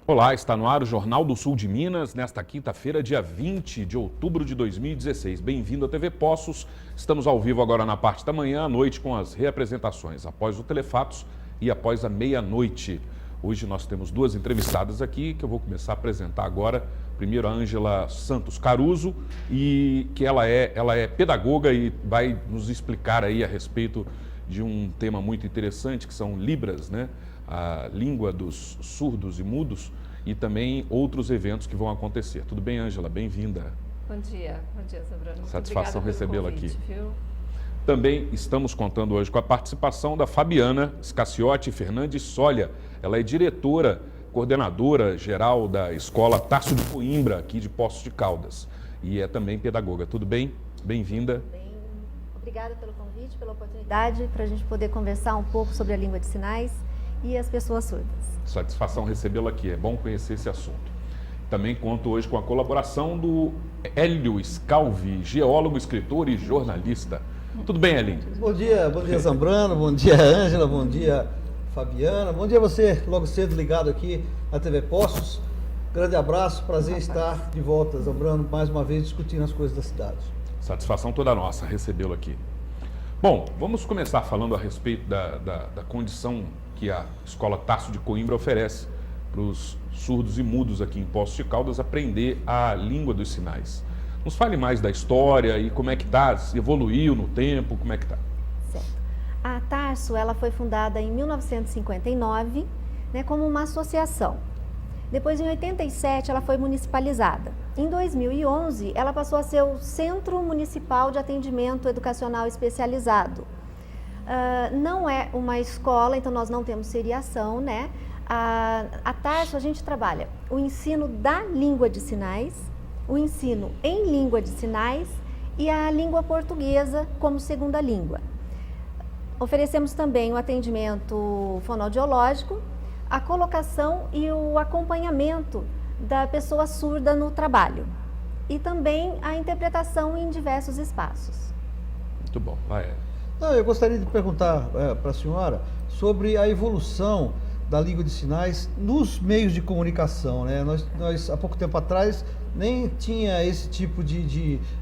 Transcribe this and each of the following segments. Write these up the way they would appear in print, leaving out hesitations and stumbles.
Olá, está no ar o Jornal do Sul de Minas, nesta quinta-feira, dia 20 de outubro de 2016. Bem-vindo à TV Poços. Estamos ao vivo agora na parte da manhã, à noite, com as reapresentações após o Telefatos e após a meia-noite. Hoje nós temos duas entrevistadas aqui, que eu vou começar a apresentar agora. Primeiro a Ângela Santos Caruso, e que ela é pedagoga e vai nos explicar aí a respeito de um tema muito interessante, que são Libras, né? A língua dos surdos e mudos, e também outros eventos que vão acontecer. Tudo bem, Ângela? Bem-vinda. Bom dia, Zabrano. Satisfação recebê-la aqui. Viu? Também estamos contando hoje com a participação da Fabiana Scacciotti Fernandes Solia. Ela é diretora, coordenadora geral da Escola Tarso de Coimbra, aqui de Poços de Caldas, e é também pedagoga. Tudo bem? Bem-vinda. Bem, obrigada pelo convite, pela oportunidade para a gente poder conversar um pouco sobre a língua de sinais e as pessoas surdas. Satisfação recebê-la aqui, é bom conhecer esse assunto. Também conto hoje com a colaboração do Hélio Scalvi, geólogo, escritor e jornalista. Tudo bem, Hélio? Bom dia Zambrano, bom dia Ângela, bom dia Fabiana, bom dia você, logo cedo ligado aqui na TV Poços. Grande abraço, prazer estar de volta, Zambrano, mais uma vez discutindo as coisas da cidade. Satisfação toda nossa recebê-lo aqui. Bom, vamos começar falando a respeito da condição que a Escola Tarso de Coimbra oferece para os surdos e mudos aqui em Poços de Caldas aprender a língua dos sinais. Nos fale mais da história e como é que está, se evoluiu no tempo, como é que está? Certo. A Tarso, ela foi fundada em 1959, né, como uma associação. Depois, em 87, ela foi municipalizada. Em 2011, ela passou a ser o Centro Municipal de Atendimento Educacional Especializado. Não é uma escola, então nós não temos seriação, né? A Tarso, a gente trabalha o ensino da língua de sinais, o ensino em língua de sinais e a língua portuguesa como segunda língua. Oferecemos também o atendimento fonoaudiológico, a colocação e o acompanhamento da pessoa surda no trabalho e também a interpretação em diversos espaços. Muito bom, vai. Eu gostaria de perguntar para a senhora sobre a evolução da língua de sinais nos meios de comunicação, né? Nós há pouco tempo atrás nem tinha esse tipo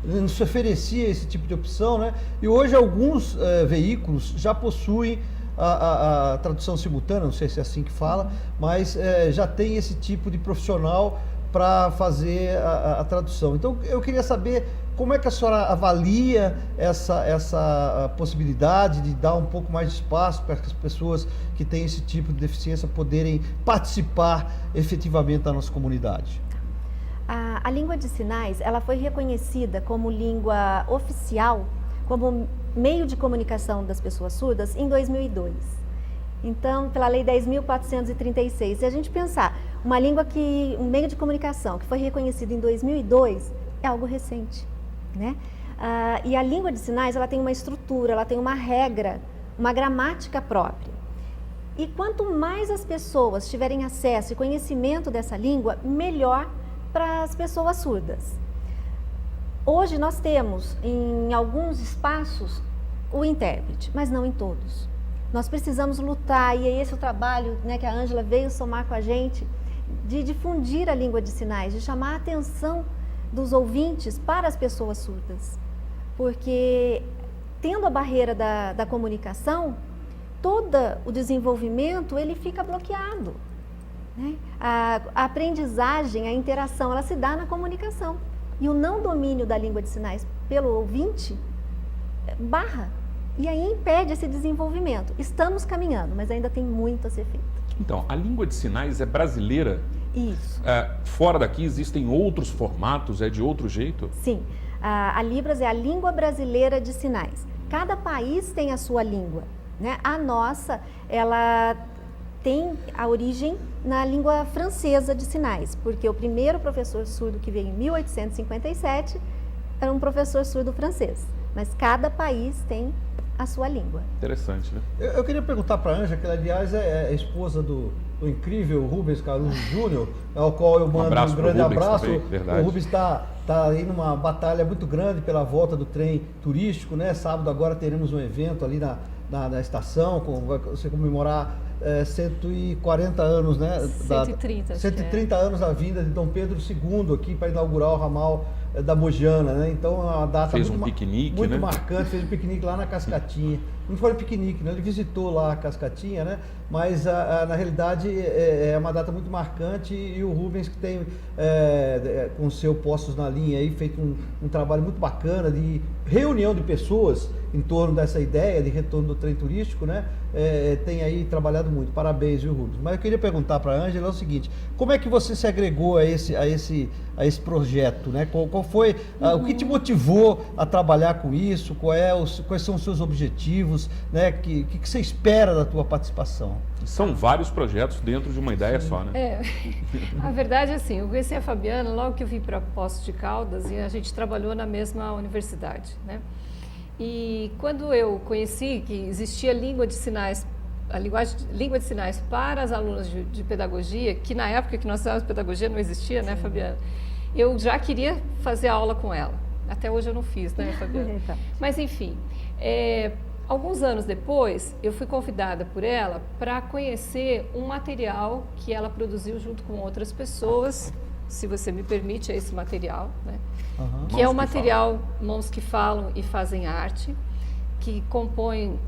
não se oferecia esse tipo de opção, né? E hoje alguns veículos já possuem a tradução simultânea, não sei se é assim que fala, mas já tem esse tipo de profissional para fazer a tradução. Então eu queria saber como é que a senhora avalia essa possibilidade de dar um pouco mais de espaço para que as pessoas que têm esse tipo de deficiência poderem participar efetivamente da nossa comunidade? A língua de sinais, ela foi reconhecida como língua oficial, como meio de comunicação das pessoas surdas em 2002. Então, pela Lei 10.436, se a gente pensar, um meio de comunicação que foi reconhecido em 2002, é algo recente, né? E a língua de sinais, ela tem uma estrutura, ela tem uma regra, uma gramática própria. E quanto mais as pessoas tiverem acesso e conhecimento dessa língua, melhor para as pessoas surdas. Hoje nós temos em alguns espaços o intérprete, mas não em todos. Nós precisamos lutar, e é esse o trabalho, né, que a Ângela veio somar com a gente, de difundir a língua de sinais, de chamar a atenção dos ouvintes para as pessoas surdas. Porque tendo a barreira da comunicação, todo o desenvolvimento ele fica bloqueado, né? A aprendizagem, a interação, ela se dá na comunicação. E o não domínio da língua de sinais pelo ouvinte barra, e aí impede esse desenvolvimento. Estamos caminhando, mas ainda tem muito a ser feito. Então, a língua de sinais é brasileira? Isso. Fora daqui existem outros formatos, é de outro jeito? Sim, a Libras é a língua brasileira de sinais. Cada país tem a sua língua, né? A nossa, ela tem a origem na língua francesa de sinais, porque o primeiro professor surdo que veio em 1857 era um professor surdo francês, mas cada país tem a sua língua. Interessante, né? Eu queria perguntar para a Ângela, que ela, aliás, é a esposa do incrível Rubens Caruso Júnior, ao qual eu mando um grande abraço. Também, o Rubens está aí numa batalha muito grande pela volta do trem turístico, né? Sábado agora teremos um evento ali na estação, vai se comemorar 140 anos, né? 130, 130 anos da vinda de Dom Pedro II aqui para inaugurar o ramal da Mogiana, né? Então é uma data fez muito, um piquenique, muito né? marcante, fez um piquenique lá na Cascatinha. Não foi um piquenique, né? Ele visitou lá a Cascatinha, né? Mas na realidade é uma data muito marcante e o Rubens que tem com o seu Postos na Linha aí feito um trabalho muito bacana de reunião de pessoas em torno dessa ideia de retorno do trem turístico, né? Tem aí trabalhado muito. Parabéns, viu, Rubens? Mas eu queria perguntar para a Ângela o seguinte: como é que você se agregou a esse projeto, né? Qual foi o que te motivou a trabalhar com isso? Quais são os seus objetivos, né? Que você espera da tua participação? São vários projetos dentro de uma ideia só, né? A verdade é assim, eu conheci a Fabiana logo que eu vim para Poços de Caldas e a gente trabalhou na mesma universidade, né? E quando eu conheci que existia língua de sinais, língua de sinais para as alunas de pedagogia, que na época que nós estudávamos pedagogia não existia, né, Fabiana? Eu já queria fazer aula com ela. Até hoje eu não fiz, né, Fabiana? Mas enfim, alguns anos depois, eu fui convidada por ela para conhecer um material que ela produziu junto com outras pessoas, se você me permite, é esse material, né? Que é um material, Mãos que Falam e Fazem Arte, que compõe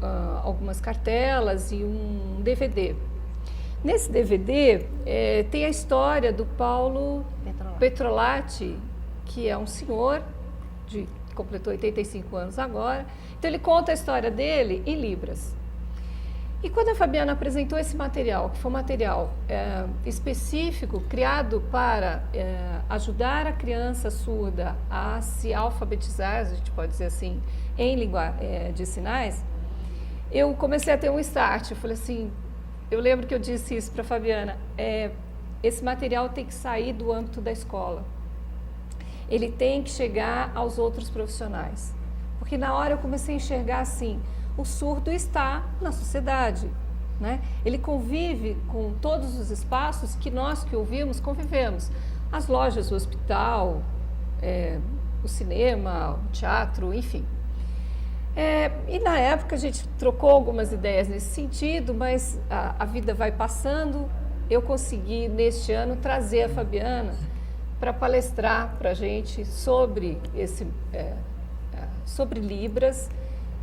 algumas cartelas e um DVD. Nesse DVD tem a história do Paulo Petrolati, que é um senhor que completou 85 anos agora. Então ele conta a história dele em libras. E quando a Fabiana apresentou esse material, que foi um material específico, criado para ajudar a criança surda a se alfabetizar, a gente pode dizer assim, em língua de sinais, eu comecei a ter um start. Eu falei assim, eu lembro que eu disse isso para a Fabiana, esse material tem que sair do âmbito da escola. Ele tem que chegar aos outros profissionais. Porque na hora eu comecei a enxergar assim, o surdo está na sociedade, né? Ele convive com todos os espaços que nós que ouvimos convivemos. As lojas, o hospital, o cinema, o teatro, enfim. E na época a gente trocou algumas ideias nesse sentido, mas a vida vai passando. Eu consegui, neste ano, trazer a Fabiana para palestrar para a gente sobre sobre Libras,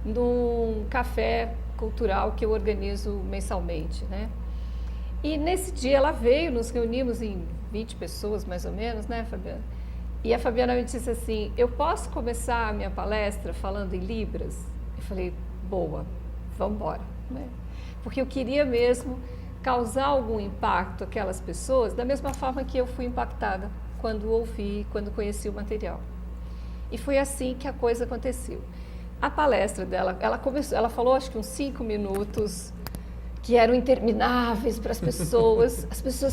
num café cultural que eu organizo mensalmente, né? E nesse dia ela veio, nos reunimos em 20 pessoas mais ou menos, né, Fabiana? E a Fabiana me disse assim, eu posso começar a minha palestra falando em Libras? Eu falei, boa, vamos embora, né? Porque eu queria mesmo causar algum impacto àquelas pessoas, da mesma forma que eu fui impactada quando ouvi, quando conheci o material. E foi assim que a coisa aconteceu. A palestra dela, ela falou acho que uns 5 minutos, que eram intermináveis para as pessoas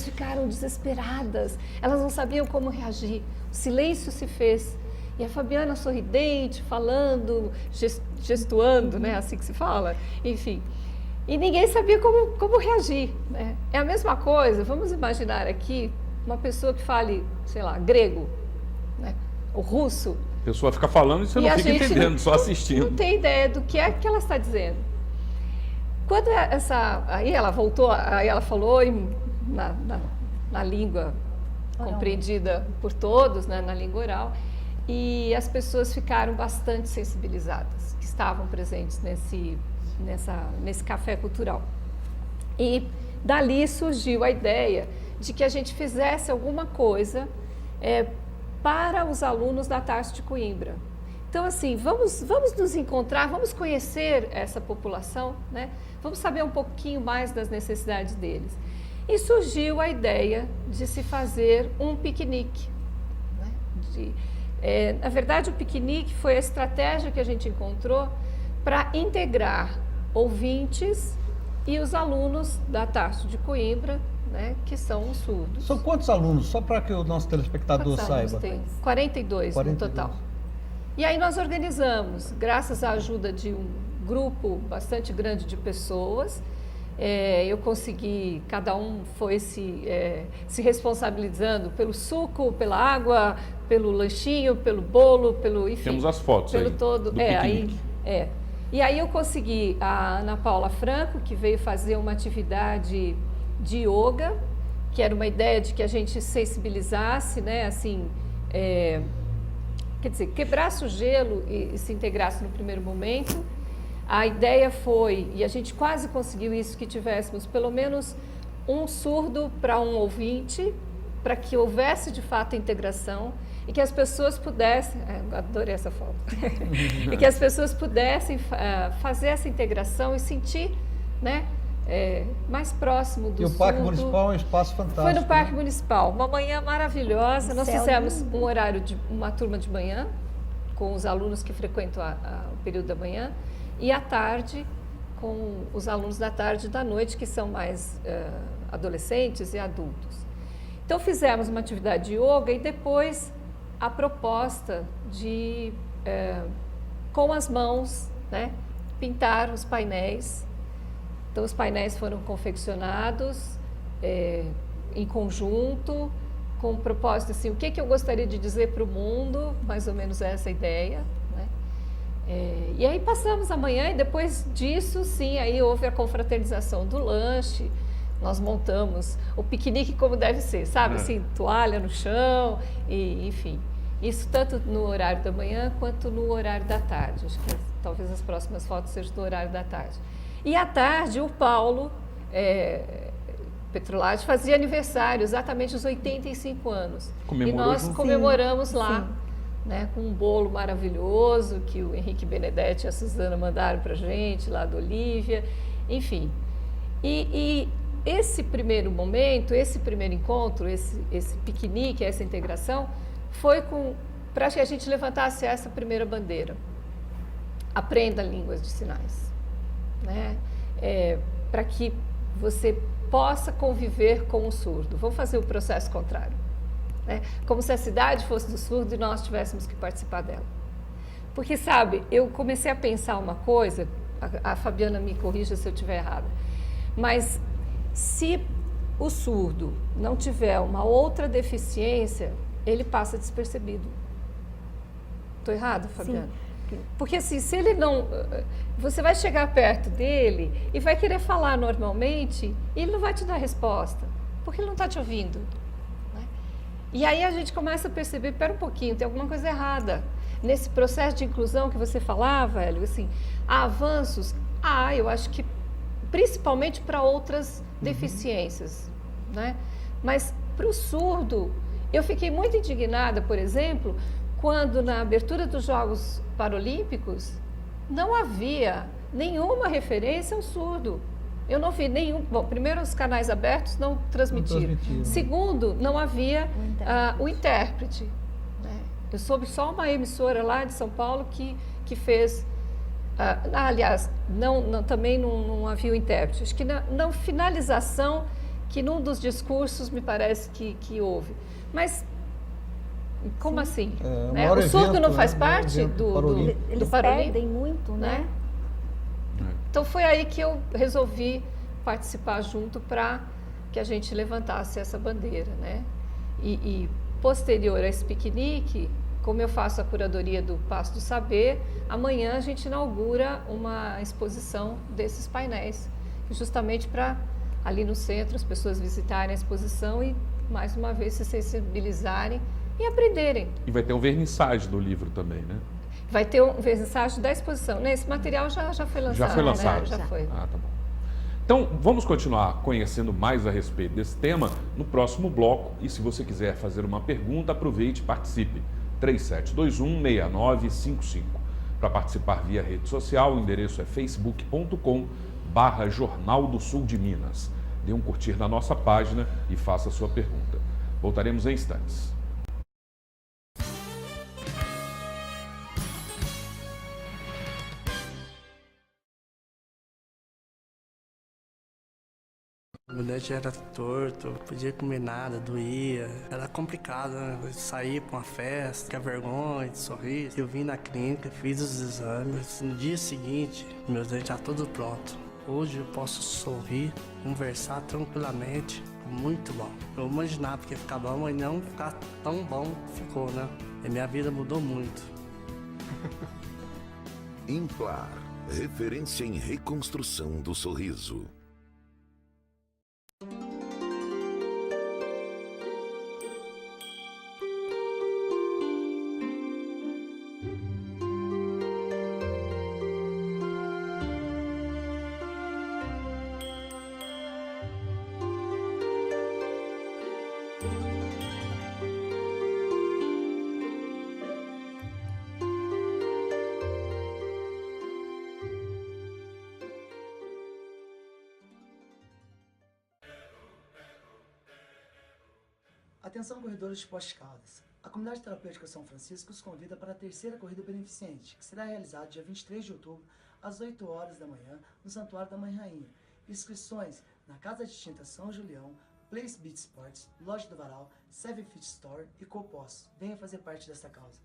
ficaram desesperadas, elas não sabiam como reagir, o silêncio se fez, e a Fabiana sorridente, falando, gestuando, né, assim que se fala, enfim, e ninguém sabia como reagir, né? É a mesma coisa, vamos imaginar aqui uma pessoa que fale, sei lá, grego, né, ou russo. A pessoa fica falando e você não fica entendendo, só assistindo. Não tem ideia do que é que ela está dizendo. Quando aí ela voltou, aí ela falou na língua compreendida por todos, né, na língua oral, e as pessoas ficaram bastante sensibilizadas, que estavam presentes nesse café cultural. E dali surgiu a ideia de que a gente fizesse alguma coisa para os alunos da Tarso de Coimbra. Então, assim, vamos nos encontrar, vamos conhecer essa população, né? Vamos saber um pouquinho mais das necessidades deles. E surgiu a ideia de se fazer um piquenique, né? Na verdade, o piquenique foi a estratégia que a gente encontrou para integrar ouvintes e os alunos da Tarso de Coimbra, né, que são os surdos. São quantos alunos? Só para que o nosso telespectador saiba. Tem? 42 no total. E aí nós organizamos, graças à ajuda de um grupo bastante grande de pessoas, eu consegui, cada um foi se responsabilizando pelo suco, pela água, pelo lanchinho, pelo bolo, enfim. Temos as fotos pelo aí, todo, do piquenique. E aí eu consegui a Ana Paula Franco, que veio fazer uma atividade de yoga, que era uma ideia de que a gente sensibilizasse, né, assim, quer dizer, quebrasse o gelo e se integrasse no primeiro momento. A ideia foi, e a gente quase conseguiu isso, que tivéssemos pelo menos um surdo para um ouvinte, para que houvesse de fato a integração e que as pessoas pudessem, adorei essa foto, e que as pessoas pudessem fazer essa integração e sentir, né, mais próximo do surdo. E o Parque Municipal é um espaço fantástico. Foi no Parque Municipal, uma manhã mmaravilhosa. Nós fizemos um horário de uma turma de manhã, com os alunos que frequentam o período da manhã, e à tarde, com os alunos da tarde e da noite, que são mais adolescentes e adultos. Então fizemos uma atividade de yoga e depois a proposta de, com as mãos, né, pintar os painéis. Então os painéis foram confeccionados em conjunto, com o propósito assim, o que eu gostaria de dizer para o mundo, mais ou menos essa ideia, né? E aí passamos a manhã e depois disso, sim, aí houve a confraternização do lanche. Nós montamos o piquenique como deve ser, sabe? Assim, toalha no chão, e, enfim. Isso tanto no horário da manhã quanto no horário da tarde. Acho que talvez as próximas fotos sejam do horário da tarde. E à tarde, o Paulo Petrolati fazia aniversário, exatamente os 85 anos. Comemorou e nós junto? comemoramos lá, sim. né, com um bolo maravilhoso que o Henrique Benedetti e a Suzana mandaram para a gente, lá da Olívia, enfim. E esse primeiro momento, esse primeiro encontro, esse piquenique, essa integração, foi para que a gente levantasse essa primeira bandeira. Aprenda línguas de sinais, né? Para que você possa conviver com o surdo. Vamos fazer o processo contrário, né? Como se a cidade fosse do surdo e nós tivéssemos que participar dela. Porque, sabe, eu comecei a pensar uma coisa, a Fabiana me corrija se eu estiver errada, mas se o surdo não tiver uma outra deficiência, ele passa despercebido. Estou errada, Fabiana? Sim. Porque assim, se ele não... Você vai chegar perto dele e vai querer falar normalmente e ele não vai te dar resposta, porque ele não está te ouvindo, né? E aí a gente começa a perceber, pera um pouquinho, tem alguma coisa errada. Nesse processo de inclusão que você falava, Hélio, assim, há avanços? Eu acho que principalmente para outras deficiências, né? Mas para o surdo, eu fiquei muito indignada, por exemplo, quando na abertura dos Jogos Paralímpicos não havia nenhuma referência ao surdo. Eu não vi nenhum... Bom, primeiro, os canais abertos não transmitiram. Segundo, não havia o intérprete, né? Eu soube só uma emissora lá de São Paulo que fez... aliás, também não havia o intérprete. Acho que na finalização, que num dos discursos me parece que houve. Mas, como assim? Né? O surdo não faz parte do Eles Paralímpico? perdem muito, né? Então foi aí que eu resolvi participar junto para que a gente levantasse essa bandeira, né? E posterior a esse piquenique, como eu faço a curadoria do Passo do Saber, amanhã a gente inaugura uma exposição desses painéis, justamente para ali no centro as pessoas visitarem a exposição e mais uma vez se sensibilizarem e aprenderem. E vai ter um vernissage do livro também, né? Vai ter um vernissage da exposição, né? Esse material já foi lançado. Já foi lançado? Né? Já foi. Ah, tá bom. Então, vamos continuar conhecendo mais a respeito desse tema no próximo bloco. E se você quiser fazer uma pergunta, aproveite e participe. 3721-6955. Para participar via rede social, o endereço é facebook.com/Jornal do Sul de Minas. Dê um curtir na nossa página e faça a sua pergunta. Voltaremos em instantes. Meu dente era torto, podia comer nada, doía. Era complicado, né? Eu sair pra uma festa, tinha vergonha de sorrir. Eu vim na clínica, fiz os exames. No dia seguinte, meu dente já tudo pronto. Hoje eu posso sorrir, conversar tranquilamente. Muito bom. Eu imaginava que ia ficar bom, mas não ficar tão bom ficou, né? E minha vida mudou muito. Implar referência em reconstrução do sorriso. Atenção, corredores de Poços de Caldas. A Comunidade Terapêutica São Francisco os convida para a terceira corrida beneficente, que será realizada dia 23 de outubro, às 8 horas da manhã, no Santuário da Mãe Rainha. Inscrições na Casa de Tinta São Julião, Place Beach Sports, Loja do Varal, Seven Fit Store e Copos. Venha fazer parte desta causa.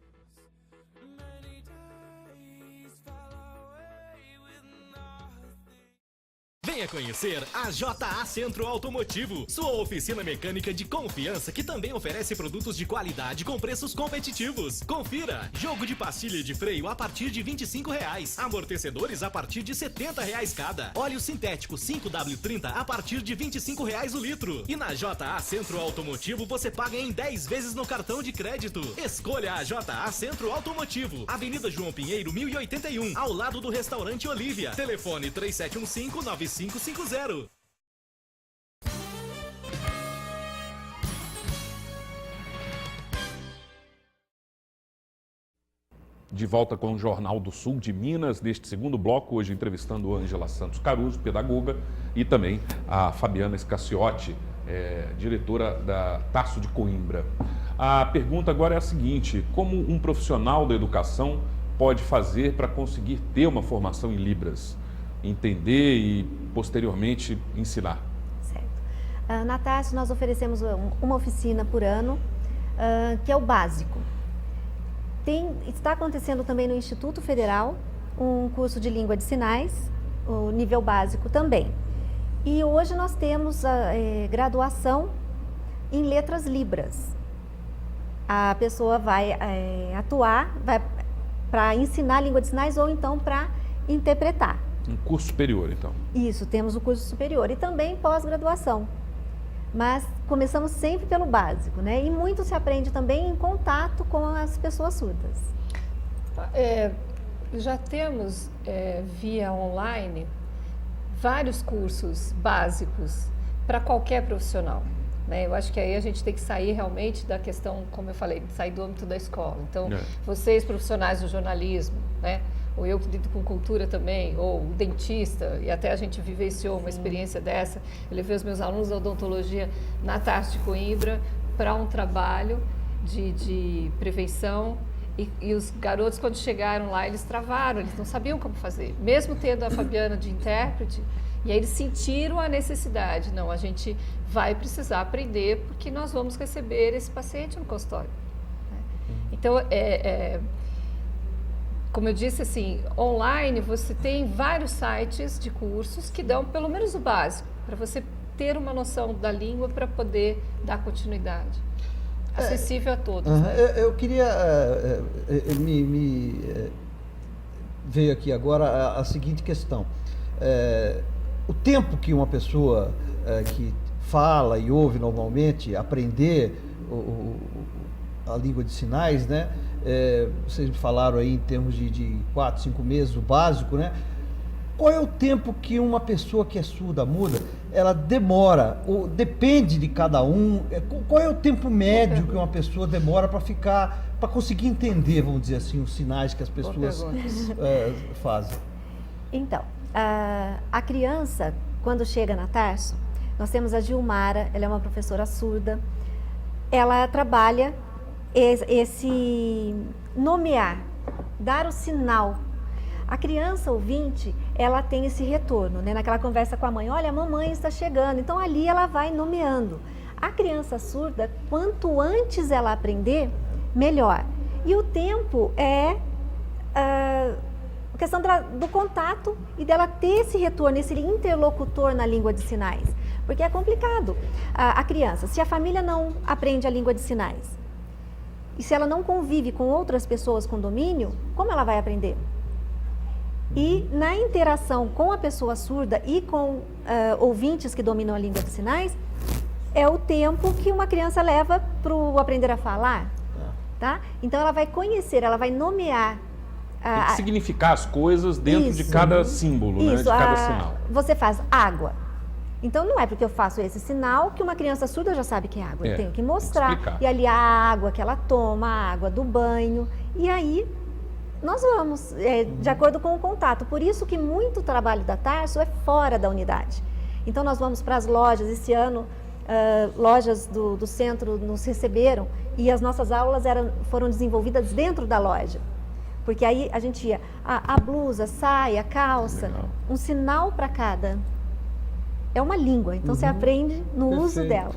Venha conhecer a JA Centro Automotivo, sua oficina mecânica de confiança que também oferece produtos de qualidade com preços competitivos. Confira! Jogo de pastilha de freio a partir de R$ 25,00. Amortecedores a partir de R$ 70,00 cada. Óleo sintético 5W30 a partir de R$ 25,00 o litro. E na JA Centro Automotivo você paga em 10 vezes no cartão de crédito. Escolha a JA Centro Automotivo, Avenida João Pinheiro, 1081, ao lado do restaurante Olívia. Telefone 3715-9550. De volta com o Jornal do Sul de Minas, neste segundo bloco, hoje entrevistando Ângela Santos Caruso, pedagoga, e também a Fabiana Scacciotti, diretora da Tasso de Coimbra. A pergunta agora é a seguinte: como um profissional da educação pode fazer para conseguir ter uma formação em Libras? Entender e, posteriormente, ensinar. Certo. Na Tasso, nós oferecemos uma oficina por ano, que é o básico. Está acontecendo também no Instituto Federal um curso de língua de sinais, o nível básico também. E hoje nós temos a graduação em letras Libras. A pessoa vai atuar para ensinar a língua de sinais ou então para interpretar. Um curso superior, então. Isso, temos o curso superior e também pós-graduação. Mas começamos sempre pelo básico, né? E muito se aprende também em contato com as pessoas surdas. Já temos, via online, vários cursos básicos para qualquer profissional, né? Eu acho que aí a gente tem que sair realmente da questão, como eu falei, de sair do âmbito da escola. Então, vocês profissionais do jornalismo, né? Ou eu que lido com cultura também, ou o dentista, e até a gente vivenciou uma experiência dessa. Eu levei os meus alunos da odontologia na Tasso de Coimbra para um trabalho de prevenção, e os garotos, quando chegaram lá, eles travaram, eles não sabiam como fazer. Mesmo tendo a Fabiana de intérprete, e aí eles sentiram a necessidade. Não, a gente vai precisar aprender, porque nós vamos receber esse paciente no consultório. Então, como eu disse, assim, online você tem vários sites de cursos que dão pelo menos o básico, para você ter uma noção da língua para poder dar continuidade. Acessível a todos. Né? Eu queria, veio aqui agora a seguinte questão. O tempo que uma pessoa que fala e ouve normalmente aprender a língua de sinais, né? Vocês falaram aí em termos de 4, 5 meses, o básico, né? Qual é o tempo que uma pessoa que é surda, muda, ela demora, ou depende de cada um? Qual é o tempo médio que uma pessoa demora para conseguir entender, vamos dizer assim, os sinais que as pessoas fazem? Então, a criança, quando chega na Tasso, nós temos a Gilmara, ela é uma professora surda, ela trabalha esse nomear, dar o sinal. A criança ouvinte, ela tem esse retorno, né? Naquela conversa com a mãe, olha, a mamãe está chegando, então ali ela vai nomeando. A criança surda, quanto antes ela aprender, melhor. E o tempo é a questão do contato e dela ter esse retorno, esse interlocutor na língua de sinais. Porque é complicado. A criança, se a família não aprende a língua de sinais, e se ela não convive com outras pessoas com domínio, como ela vai aprender? E na interação com a pessoa surda e com ouvintes que dominam a língua de sinais, é o tempo que uma criança leva para o aprender a falar. Tá? Então ela vai conhecer, ela vai nomear. Tem que significar as coisas dentro de cada símbolo, né? De cada sinal. Você faz água. Então não é porque eu faço esse sinal que uma criança surda já sabe que é água. Eu tenho que mostrar. E ali a água que ela toma, a água do banho. E aí nós vamos, de acordo com o contato. Por isso que muito trabalho da Tarso é fora da unidade. Então nós vamos para as lojas. Esse ano, lojas do centro nos receberam e as nossas aulas foram desenvolvidas dentro da loja. Porque aí a gente ia a blusa, saia, calça, um sinal para cada. É uma língua, então você aprende no uso dela.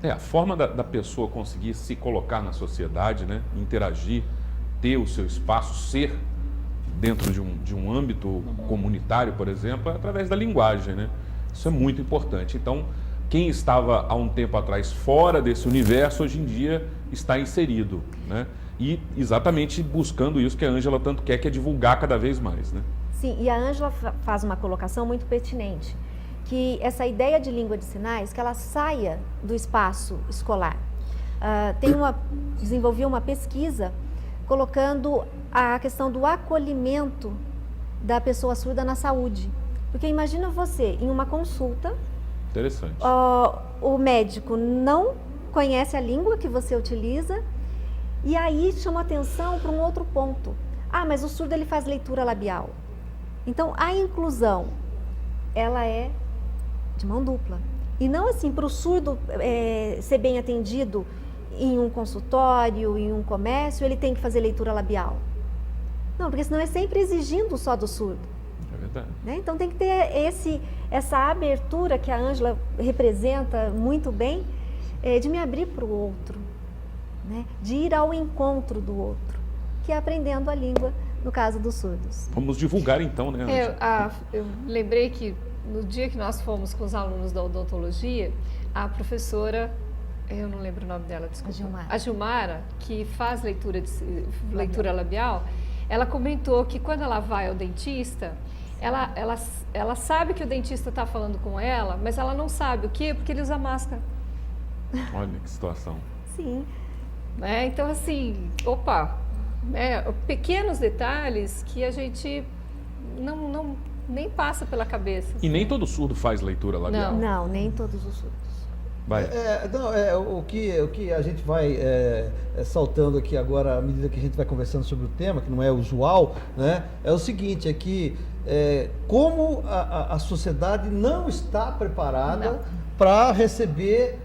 A forma da pessoa conseguir se colocar na sociedade, né? Interagir, ter o seu espaço, ser dentro de um âmbito comunitário, por exemplo, é através da linguagem, né? Isso é muito importante. Então, quem estava há um tempo atrás fora desse universo, hoje em dia está inserido, né? E exatamente buscando isso que a Ângela tanto quer, que é divulgar cada vez mais, né? Sim, e a Ângela faz uma colocação muito pertinente, que essa ideia de língua de sinais, que ela saia do espaço escolar. Desenvolvi uma pesquisa colocando a questão do acolhimento da pessoa surda na saúde. Porque imagina você em uma consulta, interessante. O médico não conhece a língua que você utiliza e aí chama atenção para um outro ponto. Mas o surdo ele faz leitura labial. Então a inclusão, ela é de mão dupla. E não assim para o surdo ser bem atendido em um consultório, em um comércio, ele tem que fazer leitura labial. Não, porque senão é sempre exigindo só do surdo. É verdade. Né? Então tem que ter essa abertura que a Ângela representa muito bem, de me abrir para o outro, né? De ir ao encontro do outro, que é aprendendo a língua, no caso dos surdos. Vamos divulgar então, né, Ângela? Eu lembrei que no dia que nós fomos com os alunos da odontologia, a professora, eu não lembro o nome dela, desculpa. A Gilmara, que faz leitura labial, ela comentou que quando ela vai ao dentista, ela sabe que o dentista está falando com ela, mas ela não sabe o quê? Porque ele usa máscara. Olha que situação. Sim. Então, assim, pequenos detalhes que a gente nem passa pela cabeça. E nem todo surdo faz leitura labial. Não, nem todos os surdos. O que a gente vai saltando aqui agora, à medida que a gente vai conversando sobre o tema, que não é usual, né, é o seguinte, como a sociedade não está preparada para receber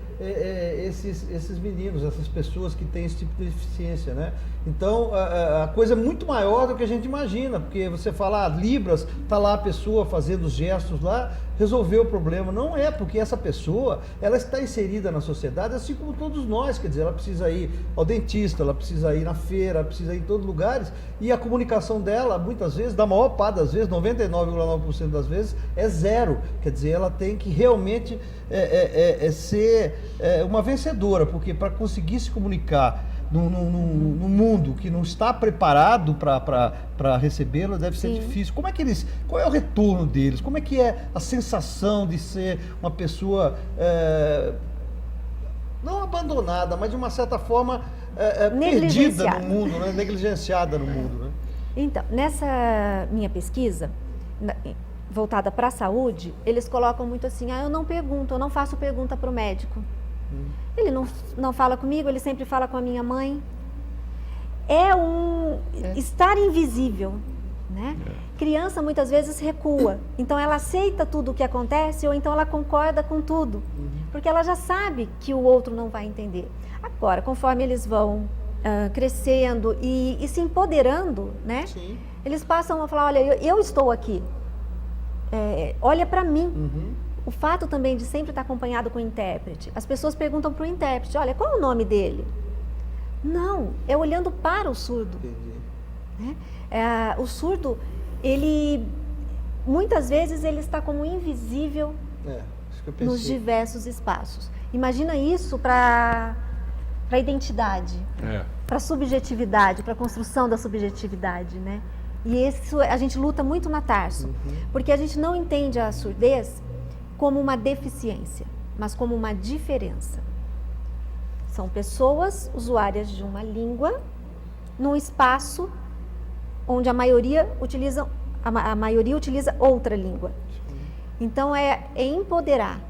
esses meninos, essas pessoas que têm esse tipo de deficiência, né? Então, a coisa é muito maior do que a gente imagina, porque você fala, Libras, está lá a pessoa fazendo os gestos lá, resolveu o problema. Não é, porque essa pessoa, ela está inserida na sociedade, assim como todos nós, quer dizer, ela precisa ir ao dentista, ela precisa ir na feira, ela precisa ir em todos os lugares, e a comunicação dela, muitas vezes, da maior parte das vezes, 99,9% das vezes, é zero. Quer dizer, ela tem que realmente ser uma vencedora, porque para conseguir se comunicar num mundo que não está preparado para recebê-lo, deve ser difícil. Qual é o retorno deles? Como é que é a sensação de ser uma pessoa não abandonada, mas de uma certa forma perdida no mundo, né? Negligenciada no mundo, né? Então, nessa minha pesquisa voltada para a saúde, eles colocam muito assim, eu não pergunto, eu não faço pergunta para o médico. Ele não fala comigo, ele sempre fala com a minha mãe. Estar invisível, né? Criança muitas vezes recua, então ela aceita tudo o que acontece ou então ela concorda com tudo, porque ela já sabe que o outro não vai entender. Agora, conforme eles vão crescendo e se empoderando, né? Sim. Eles passam a falar, olha, eu estou aqui, olha para mim. O fato também de sempre estar acompanhado com o intérprete. As pessoas perguntam para o intérprete, olha, qual é o nome dele? Não, é olhando para o surdo. Né? O surdo, muitas vezes ele está como invisível nos diversos espaços. Imagina isso para a identidade, para a subjetividade, para a construção da subjetividade, né? E isso a gente luta muito na Tarso, porque a gente não entende a surdez como uma deficiência, mas como uma diferença. São pessoas usuárias de uma língua num espaço onde a maioria utiliza outra língua. Então é empoderar,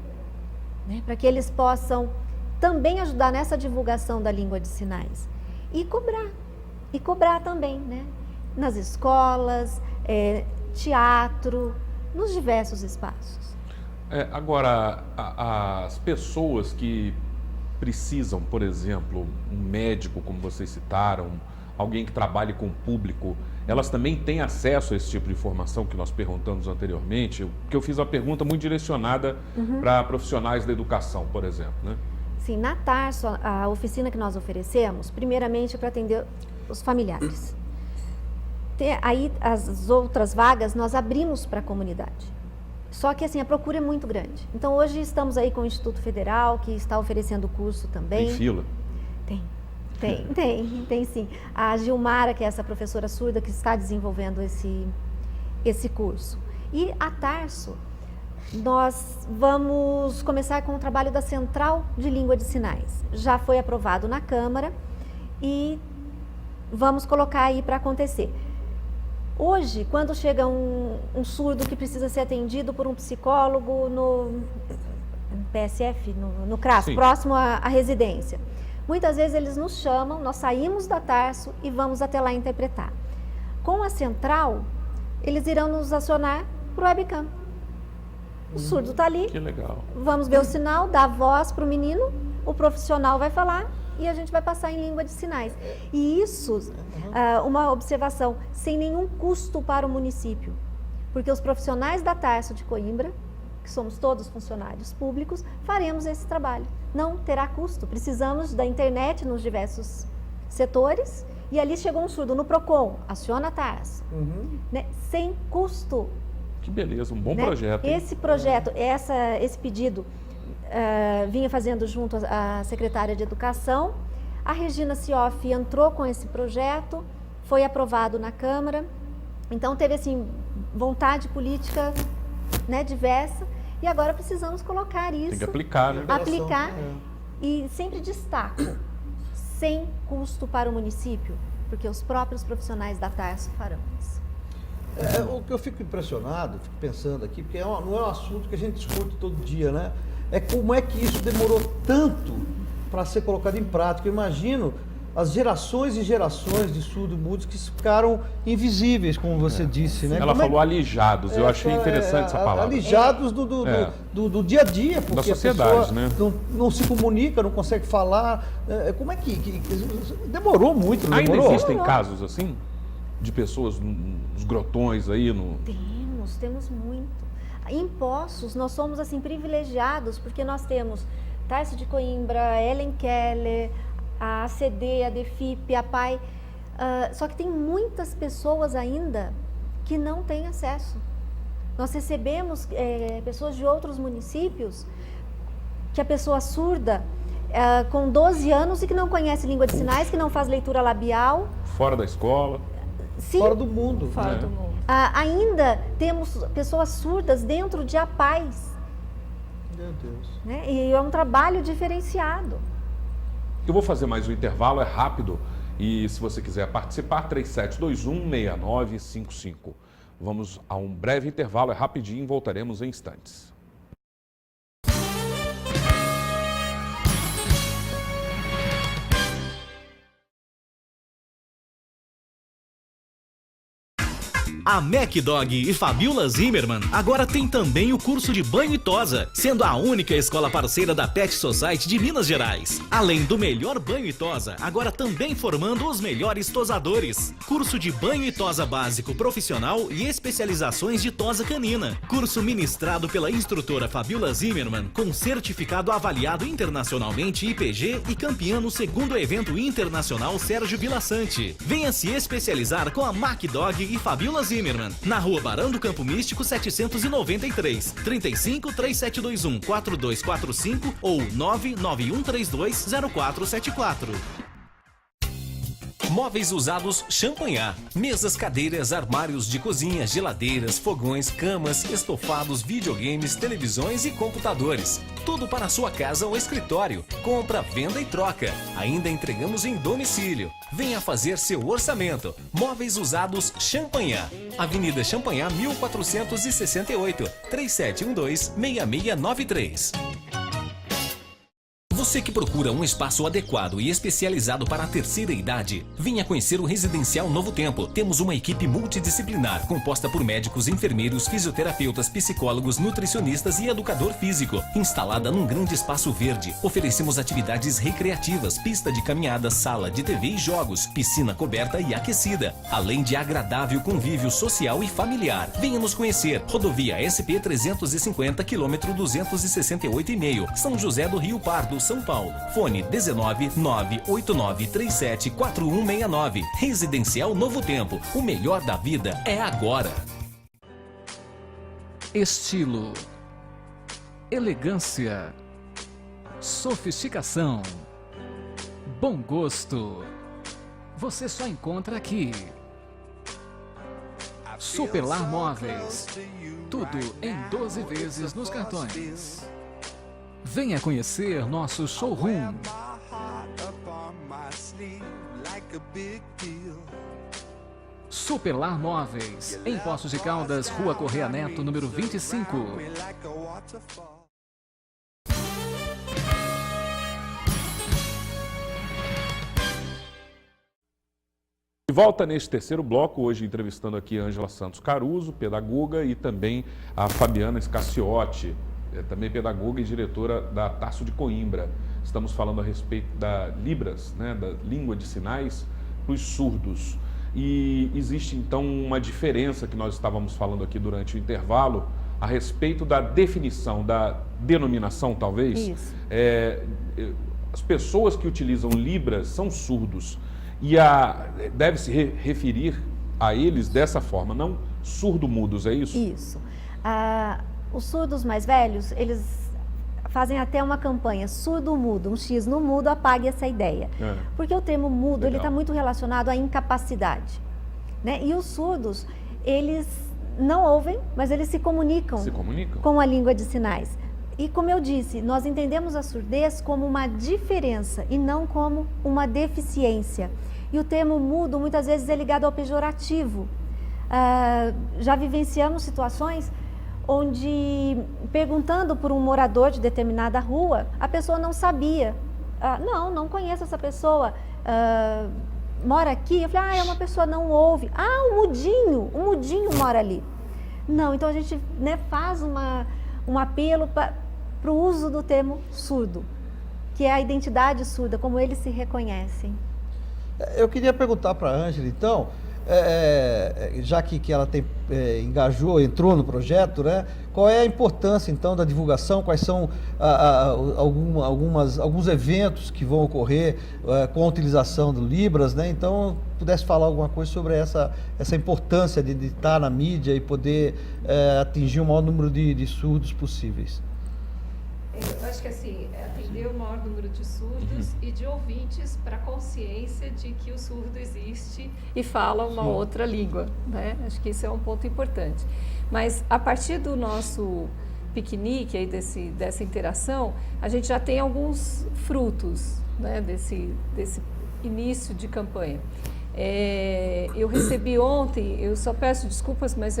né, para que eles possam também ajudar nessa divulgação da língua de sinais e cobrar também, né, nas escolas, teatro, nos diversos espaços. Agora, as pessoas que precisam, por exemplo, um médico, como vocês citaram, alguém que trabalhe com o público, elas também têm acesso a esse tipo de informação que nós perguntamos anteriormente? Porque eu fiz uma pergunta muito direcionada para profissionais da educação, por exemplo, né? Sim, na Tarso, a oficina que nós oferecemos, primeiramente para atender os familiares. Aí as outras vagas nós abrimos para a comunidade. Só que assim, a procura é muito grande. Então hoje estamos aí com o Instituto Federal, que está oferecendo o curso também. Tem fila? Tem sim. A Gilmara, que é essa professora surda, que está desenvolvendo esse curso. E a Tarso, nós vamos começar com o trabalho da Central de Língua de Sinais. Já foi aprovado na Câmara e vamos colocar aí para acontecer. Hoje, quando chega um surdo que precisa ser atendido por um psicólogo no PSF, no CRAS, sim, próximo à residência, muitas vezes eles nos chamam, nós saímos da Tarso e vamos até lá interpretar. Com a Central, eles irão nos acionar por webcam. O surdo está ali, que legal. Vamos ver o sinal, dar voz para o menino, o profissional vai falar e a gente vai passar em língua de sinais. E isso, uma observação, sem nenhum custo para o município, porque os profissionais da Tarso de Coimbra, que somos todos funcionários públicos, faremos esse trabalho. Não terá custo, precisamos da internet nos diversos setores e ali chegou um surdo no PROCON, aciona a Tarso, né, sem custo. Que beleza, um bom projeto. Hein? Esse projeto, esse pedido vinha fazendo junto à secretária de Educação. A Regina Cioff entrou com esse projeto, foi aprovado na Câmara. Então teve assim vontade política, né, diversa. E agora precisamos colocar isso. Tem que aplicar, né? Aplicar e sempre destaco, sem custo para o município, porque os próprios profissionais da Tarso farão isso. O que eu fico impressionado, fico pensando aqui, porque não é um assunto que a gente discute todo dia, né? É como é que isso demorou tanto para ser colocado em prática. Eu imagino as gerações e gerações de surdo-mudos que ficaram invisíveis, como você disse, né? Ela falou alijados, eu achei interessante essa palavra. Alijados do dia a dia, porque da sociedade, a pessoa né? não se comunica, não consegue falar. Como é que demorou muito, não demorou? Ainda existem casos assim? De pessoas nos grotões aí? Temos muito. Em Poços, nós somos assim privilegiados, porque nós temos Tarso de Coimbra, Ellen Keller, a ACD, a DEFIP, a PAI, só que tem muitas pessoas ainda que não têm acesso. Nós recebemos pessoas de outros municípios, que a pessoa surda, com 12 anos e que não conhece língua de sinais, que não faz leitura labial. Fora da escola. Sim, fora do mundo. Fora do mundo. Ainda temos pessoas surdas dentro de APAES. Meu Deus. Né? E é um trabalho diferenciado. Eu vou fazer mais um intervalo, é rápido. E se você quiser participar, 3721-6955. Vamos a um breve intervalo, é rapidinho, voltaremos em instantes. A MacDog e Fabiola Zimmermann agora tem também o curso de banho e tosa, sendo a única escola parceira da Pet Society de Minas Gerais. Além do melhor banho e tosa, agora também formando os melhores tosadores. Curso de banho e tosa básico profissional e especializações de tosa canina. Curso ministrado pela instrutora Fabiola Zimmermann, com certificado avaliado internacionalmente IPG e campeã no segundo evento internacional Sérgio Vilaçante. Venha se especializar com a MacDog e Fabiola Zimmermann, na Rua Barão do Campo Místico 793, 35 3721 4245 ou 99132 0474. Móveis usados Champanhar. Mesas, cadeiras, armários de cozinha, geladeiras, fogões, camas, estofados, videogames, televisões e computadores. Tudo para a sua casa ou escritório. Compra, venda e troca. Ainda entregamos em domicílio. Venha fazer seu orçamento. Móveis usados Champanhar. Avenida Champanhar 1468, 3712-6693. Você que procura um espaço adequado e especializado para a terceira idade, venha conhecer o Residencial Novo Tempo. Temos uma equipe multidisciplinar, composta por médicos, enfermeiros, fisioterapeutas, psicólogos, nutricionistas e educador físico. Instalada num grande espaço verde, oferecemos atividades recreativas, pista de caminhada, sala de TV e jogos, piscina coberta e aquecida, além de agradável convívio social e familiar. Venha nos conhecer. Rodovia SP 350, quilômetro 268,5, São José do Rio Pardo, São Paulo. Fone 19-98937-4169. Residencial Novo Tempo. O melhor da vida é agora. Estilo, elegância, sofisticação, bom gosto. Você só encontra aqui. Superlar Móveis. Tudo em 12 vezes nos cartões. Venha conhecer nosso showroom. Superlar Móveis, em Poços de Caldas, Rua Correia Neto, número 25. De volta neste terceiro bloco, hoje entrevistando aqui a Ângela Santos Caruso, pedagoga, e também a Fabiana Scacciotti, também pedagoga e diretora da Tasso de Coimbra. Estamos falando a respeito da Libras, né, da língua de sinais para os surdos. E existe então uma diferença que nós estávamos falando aqui durante o intervalo a respeito da definição, da denominação talvez. Isso. As pessoas que utilizam Libras são surdos e deve-se referir a eles dessa forma, não surdo-mudos, é isso? Isso. Os surdos mais velhos, eles fazem até uma campanha, surdo-mudo, um X no mudo, apague essa ideia. Porque o termo mudo, ele está muito relacionado à incapacidade, né? E os surdos, eles não ouvem, mas eles se comunicam com a língua de sinais. E como eu disse, nós entendemos a surdez como uma diferença e não como uma deficiência. E o termo mudo, muitas vezes, é ligado ao pejorativo. Já vivenciamos situações onde, perguntando por um morador de determinada rua, a pessoa não sabia. Não conheço essa pessoa, mora aqui? Eu falei, é uma pessoa não ouve. Um mudinho mora ali. Não, então a gente, né, faz um apelo para o uso do termo surdo, que é a identidade surda, como eles se reconhecem. Eu queria perguntar para a Ângela, então, já que ela entrou no projeto, né? Qual é a importância então da divulgação? Quais são alguns eventos que vão ocorrer com a utilização do Libras, né? Então, pudesse falar alguma coisa sobre essa importância de estar na mídia e poder atingir o maior número de surdos possíveis. Eu acho que assim, atender o maior número de surdos e de ouvintes para a consciência de que o surdo existe e fala uma outra língua, né? Acho que isso é um ponto importante. Mas a partir do nosso piquenique, aí dessa interação, a gente já tem alguns frutos, né, desse início de campanha. Eu recebi ontem, eu só peço desculpas, mas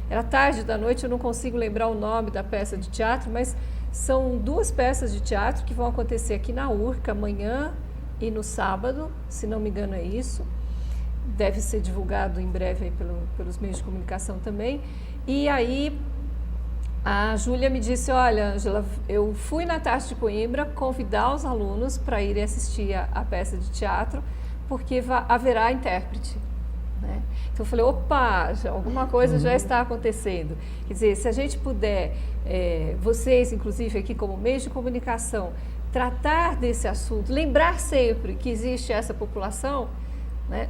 era tarde da noite, eu não consigo lembrar o nome da peça de teatro, mas são 2 peças de teatro que vão acontecer aqui na URCA amanhã e no sábado, se não me engano é isso. Deve ser divulgado em breve aí pelos meios de comunicação também. E aí a Júlia me disse, olha, Ângela, eu fui na Tasso de Coimbra convidar os alunos para irem assistir a peça de teatro, porque haverá intérprete. Né? Então eu falei, opa, alguma coisa já está acontecendo. Quer dizer, se a gente puder, vocês inclusive aqui como meios de comunicação, tratar desse assunto, lembrar sempre que existe essa população, né,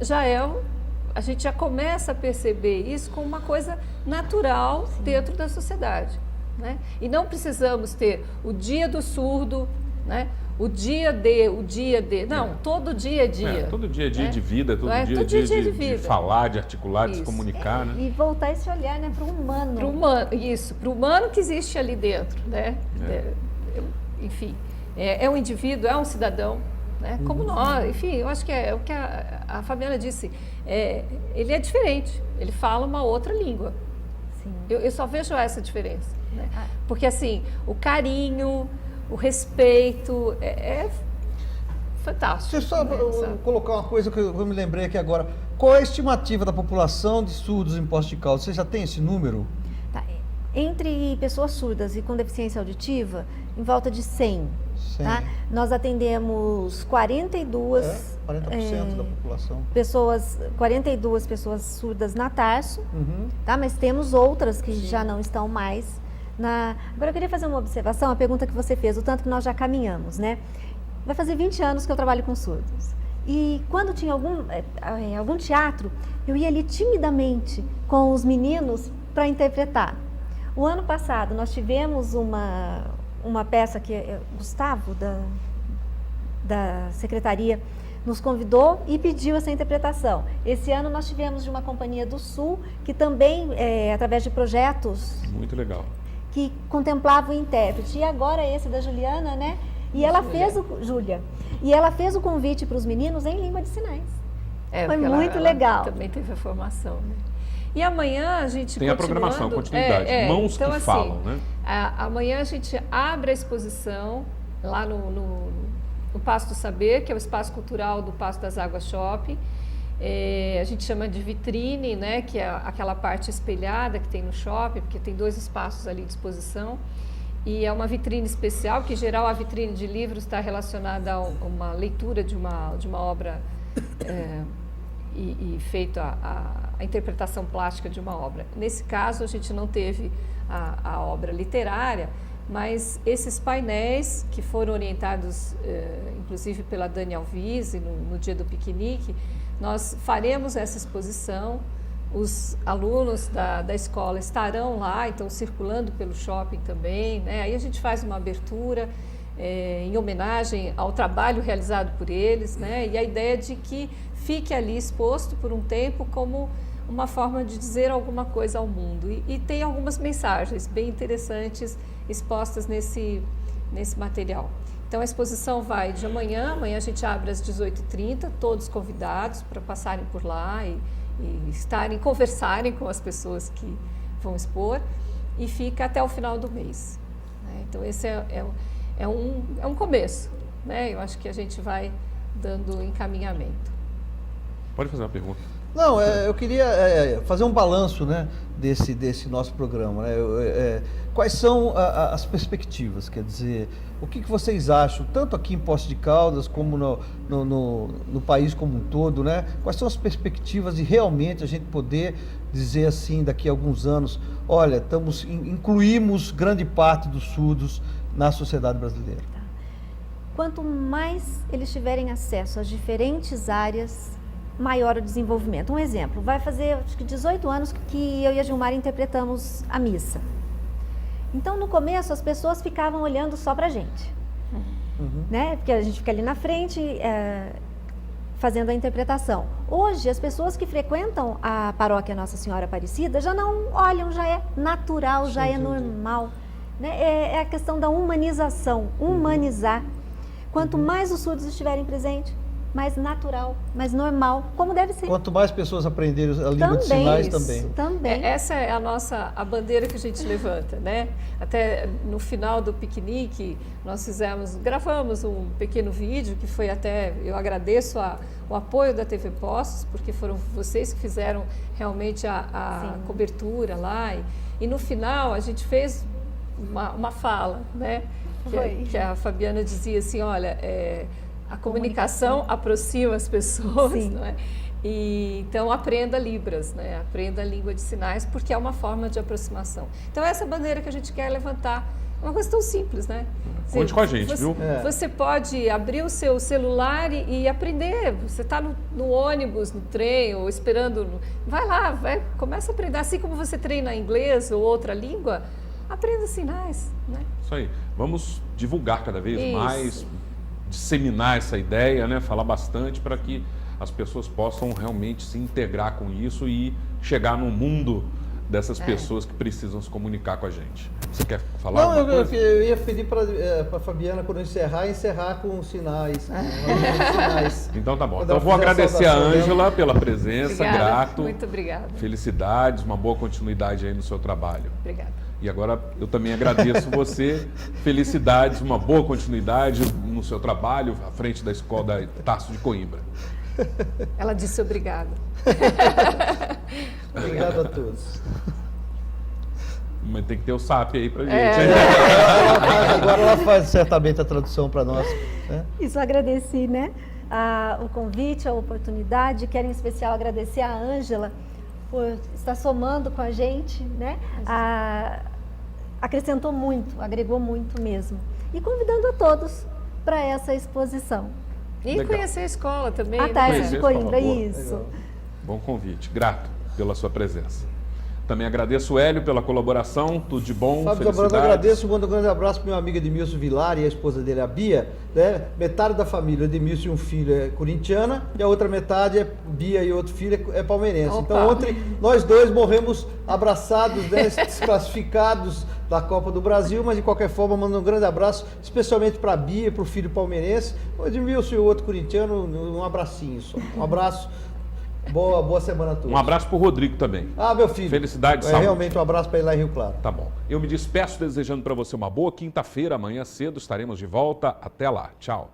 a gente já começa a perceber isso como uma coisa natural dentro da sociedade. Né? E não precisamos ter o dia do surdo né? O dia de. Não, todo dia é dia. Todo dia é dia né? de vida, todo dia é Todo dia dia de vida. falar, de articular, de se Isso. comunicar, né? E voltar esse olhar, né, para o humano. Para o humano, isso, para o humano que existe ali dentro, né? Enfim, é um indivíduo, é um cidadão, né? Como nós, enfim, eu acho que é o que a Fabiana disse, ele é diferente, ele fala uma outra língua. Sim. Eu só vejo essa diferença, né? Porque assim, o carinho, o respeito é fantástico. Deixa eu só colocar uma coisa que eu me lembrei aqui agora. Qual é a estimativa da população de surdos em Poços de Caldas? Você já tem esse número? Tá. Entre pessoas surdas e com deficiência auditiva, em volta de 100. 100. Tá? Nós atendemos 42 40% da população. 42 pessoas surdas na Tarso, Uhum. tá? Mas temos outras que já não estão mais. Agora eu queria fazer uma observação, a pergunta que você fez, o tanto que nós já caminhamos, né? Vai fazer 20 anos que eu trabalho com surdos. E quando tinha algum teatro, eu ia ali timidamente com os meninos para interpretar. O ano passado nós tivemos uma peça que Gustavo, da secretaria, nos convidou e pediu essa interpretação. Esse ano nós tivemos de uma companhia do Sul, que também, através de projetos... Muito legal. Que contemplava o intérprete. E agora esse da Juliana, né? E ela fez o convite para os meninos em língua de sinais. Foi muito legal. Também teve a formação, né? E amanhã a gente tem a programação, continuidade, mãos então, que assim, falam, né? Amanhã a gente abre a exposição lá no Paço do Saber, que é o espaço cultural do Paço das Águas Shopping. A gente chama de vitrine, né, que é aquela parte espelhada que tem no shopping, porque tem 2 espaços ali de exposição. E é uma vitrine especial, que em geral a vitrine de livros está relacionada a uma leitura de uma obra e feito a interpretação plástica de uma obra. Nesse caso a gente não teve a obra literária, mas esses painéis que foram orientados inclusive pela Dani Alvise no dia do piquenique, nós faremos essa exposição, os alunos da escola estarão lá, então circulando pelo shopping também, né? Aí a gente faz uma abertura em homenagem ao trabalho realizado por eles, né? E a ideia de que fique ali exposto por um tempo como uma forma de dizer alguma coisa ao mundo. E tem algumas mensagens bem interessantes expostas nesse material. Então a exposição vai de amanhã a gente abre às 18h30, todos convidados para passarem por lá e conversarem com as pessoas que vão expor, e fica até o final do mês, né? Então esse é um começo, né? Eu acho que a gente vai dando encaminhamento. Pode fazer uma pergunta. Não, eu queria fazer um balanço, né, desse nosso programa, né? Quais são as perspectivas? Quer dizer, o que vocês acham, tanto aqui em Poços de Caldas como no país como um todo, né? Quais são as perspectivas de realmente a gente poder dizer assim, daqui a alguns anos, olha, incluímos grande parte dos surdos na sociedade brasileira? Quanto mais eles tiverem acesso às diferentes áreas, maior o desenvolvimento. Um exemplo, vai fazer acho que 18 anos que eu e a Gilmar interpretamos a missa. Então, no começo, as pessoas ficavam olhando só pra gente, né? Porque a gente fica ali na frente fazendo a interpretação. Hoje, as pessoas que frequentam a paróquia Nossa Senhora Aparecida já não olham, já é natural, já é normal, né? É a questão da humanização, humanizar. Quanto mais os surdos estiverem presentes, mais natural, mais normal, como deve ser. Quanto mais pessoas aprenderem a língua de sinais, também. Essa é a bandeira que a gente levanta, né? Até no final do piquenique, nós gravamos um pequeno vídeo que foi eu agradeço o apoio da TV Poços, porque foram vocês que fizeram realmente a cobertura lá. E no final a gente fez uma fala, né? Que a Fabiana dizia assim, olha, a comunicação aproxima as pessoas, não é? E então aprenda Libras, né? Aprenda a língua de sinais, porque é uma forma de aproximação. Então essa bandeira que a gente quer levantar, é uma coisa tão simples, né? Conte com a gente, viu? Você pode abrir o seu celular e aprender. Você está no ônibus, no trem, ou esperando. Vai lá, começa a aprender. Assim como você treina inglês ou outra língua, aprenda sinais, né? Isso aí. Vamos divulgar cada vez Isso. mais, disseminar essa ideia, né? Falar bastante para que as pessoas possam realmente se integrar com isso e chegar no mundo dessas pessoas que precisam se comunicar com a gente. Você quer falar Não, alguma coisa? eu ia pedir para a Fabiana, quando encerrar com sinais. Com sinais. Então tá bom. Quando Então eu ela vou fizer a agradecer a saudação Ângela pela presença, Obrigada, grato. muito obrigada. Felicidades, uma boa continuidade aí no seu trabalho. Obrigada. E agora eu também agradeço você. Felicidades, uma boa continuidade no seu trabalho à frente da escola da Tasso de Coimbra. Ela disse obrigada. Obrigado a todos. Mas tem que ter o SAP aí pra gente. Agora ela faz certamente a tradução para nós. Né? Isso, agradeci, né? O convite, a oportunidade. Quero em especial agradecer a Ângela por estar somando com a gente, né? Acrescentou muito, agregou muito mesmo. E convidando a todos para essa exposição. E Legal. conhecer a escola também. A né? Tasso Conhecer de a escola, Coimbra, boa. isso. Bom convite. Grato pela sua presença. Também agradeço o Hélio pela colaboração. Tudo de bom, Fábio felicidades. Zambrano, agradeço, mando um grande abraço para meu amigo Edmilson Vilar e a esposa dele, a Bia. Né? Metade da família, Edmilson e um filho é corintiana, e a outra metade é Bia e outro filho é palmeirense. Opa. Então ontem nós dois morremos abraçados, né? Desclassificados da Copa do Brasil, mas de qualquer forma mando um grande abraço, especialmente para a Bia e para o filho palmeirense. O Edmilson e o outro corintiano, um abracinho só. Um abraço. Boa semana a todos. Um abraço pro Rodrigo também. Meu filho. Felicidade, saúde. Realmente um abraço para ele lá em Rio Claro. Tá bom. Eu me despeço desejando para você uma boa quinta-feira. Amanhã cedo estaremos de volta. Até lá. Tchau.